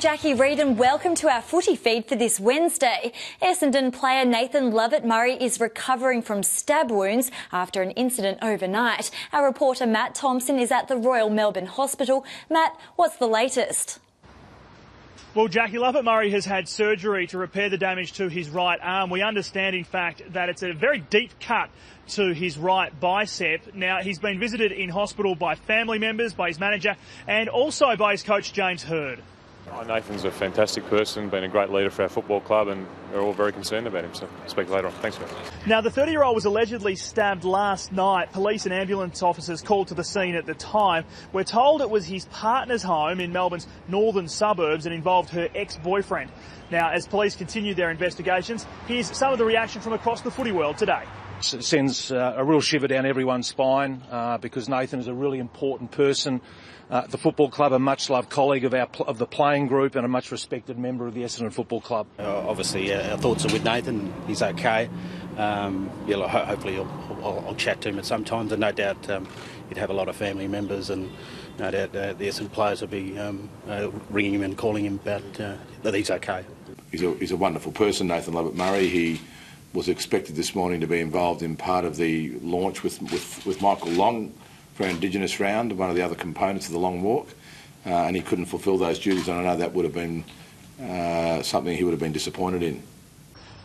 Jackie Reid and welcome to our footy feed for this Wednesday. Essendon player Nathan Lovett-Murray is recovering from stab wounds after an incident overnight. Our reporter Matt Thompson is at the Royal Melbourne Hospital. Matt, what's the latest? Well, Jackie, Lovett-Murray has had surgery to repair the damage to his right arm. We understand, in fact, that it's a very deep cut to his right bicep. Now, he's been visited in hospital by family members, by his manager, and also by his coach, James Hird. Nathan's a fantastic person, been a great leader for our football club, and we're all very concerned about him, so I'll speak later on. Thanks, guys. Now, the 30-year-old was allegedly stabbed last night. Police and ambulance officers called to the scene at the time. We're told it was his partner's home in Melbourne's northern suburbs and involved her ex-boyfriend. Now, as police continue their investigations, here's some of the reaction from across the footy world today. It sends a real shiver down everyone's spine because Nathan is a really important person. The football club, a much-loved colleague of the playing group and a much-respected member of the Essendon Football Club. Obviously, our thoughts are with Nathan. He's okay. Hopefully I'll chat to him at some time. And no doubt he'd have a lot of family members, and no doubt the Essendon players will be ringing him and calling him about that he's okay. He's a wonderful person, Nathan Lovett-Murray. He was expected this morning to be involved in part of the launch with Michael Long for our Indigenous round, one of the other components of the long walk, and he couldn't fulfil those duties, and I know that would have been something he would have been disappointed in.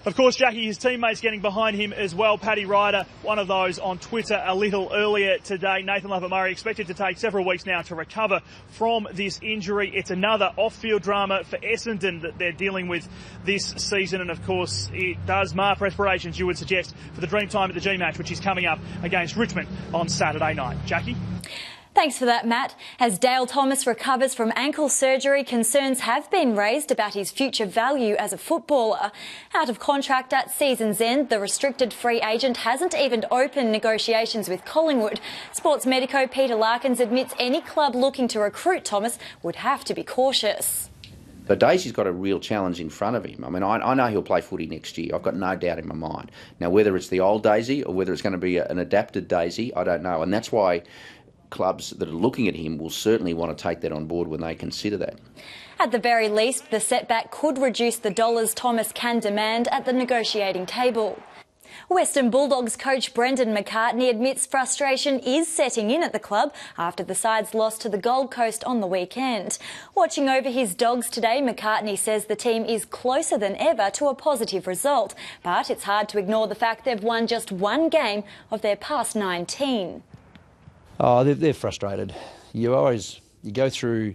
Of course, Jackie, his teammates getting behind him as well. Paddy Ryder, one of those on Twitter a little earlier today. Nathan Lovett-Murray expected to take several weeks now to recover from this injury. It's another off-field drama for Essendon that they're dealing with this season, and of course it does mar preparations, you would suggest, for the Dreamtime at the G match, which is coming up against Richmond on Saturday night. Jackie? Thanks for that, Matt. As Dale Thomas recovers from ankle surgery, concerns have been raised about his future value as a footballer. Out of contract at season's end, the restricted free agent hasn't even opened negotiations with Collingwood. Sports medico Peter Larkins admits any club looking to recruit Thomas would have to be cautious. But Daisy's got a real challenge in front of him. I mean, I know he'll play footy next year. I've got no doubt in my mind. Now, whether it's the old Daisy or whether it's going to be an adapted Daisy, I don't know. And that's why clubs that are looking at him will certainly want to take that on board when they consider that. At the very least, the setback could reduce the dollars Thomas can demand at the negotiating table. Western Bulldogs coach Brendan McCartney admits frustration is setting in at the club after the side's loss to the Gold Coast on the weekend. Watching over his Dogs today, McCartney says the team is closer than ever to a positive result, but it's hard to ignore the fact they've won just one game of their past 19. Oh, they're frustrated. You go through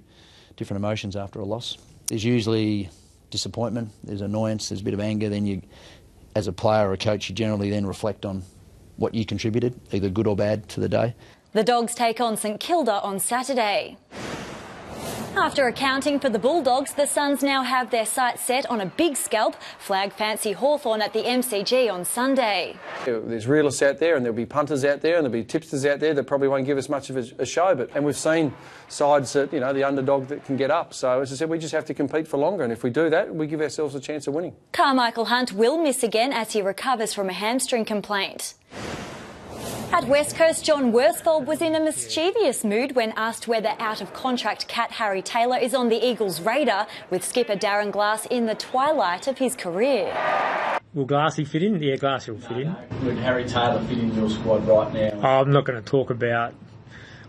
different emotions after a loss. There's usually disappointment, there's annoyance, there's a bit of anger. Then you, as a player or a coach, you generally then reflect on what you contributed, either good or bad, to the day. The Dogs take on St Kilda on Saturday. After accounting for the Bulldogs, the Suns now have their sights set on a big scalp, flag fancy Hawthorn at the MCG on Sunday. There's realists out there and there'll be punters out there and there'll be tipsters out there that probably won't give us much of a show, and we've seen sides that, the underdog that can get up. So, as I said, we just have to compete for longer, and if we do that, we give ourselves a chance of winning. Carmichael Hunt will miss again as he recovers from a hamstring complaint. At West Coast, John Worsfold was in a mischievous mood when asked whether out-of-contract cat Harry Taylor is on the Eagles' radar, with skipper Darren Glass in the twilight of his career. Will Glassy fit in? Yeah, Glassy will fit in. Would Harry Taylor fit in your squad right now? I'm not going to talk about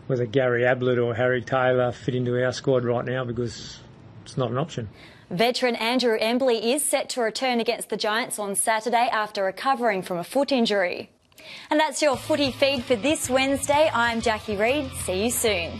whether Gary Ablett or Harry Taylor fit into our squad right now because it's not an option. Veteran Andrew Embley is set to return against the Giants on Saturday after recovering from a foot injury. And that's your footy feed for this Wednesday. I'm Jackie Reid. See you soon.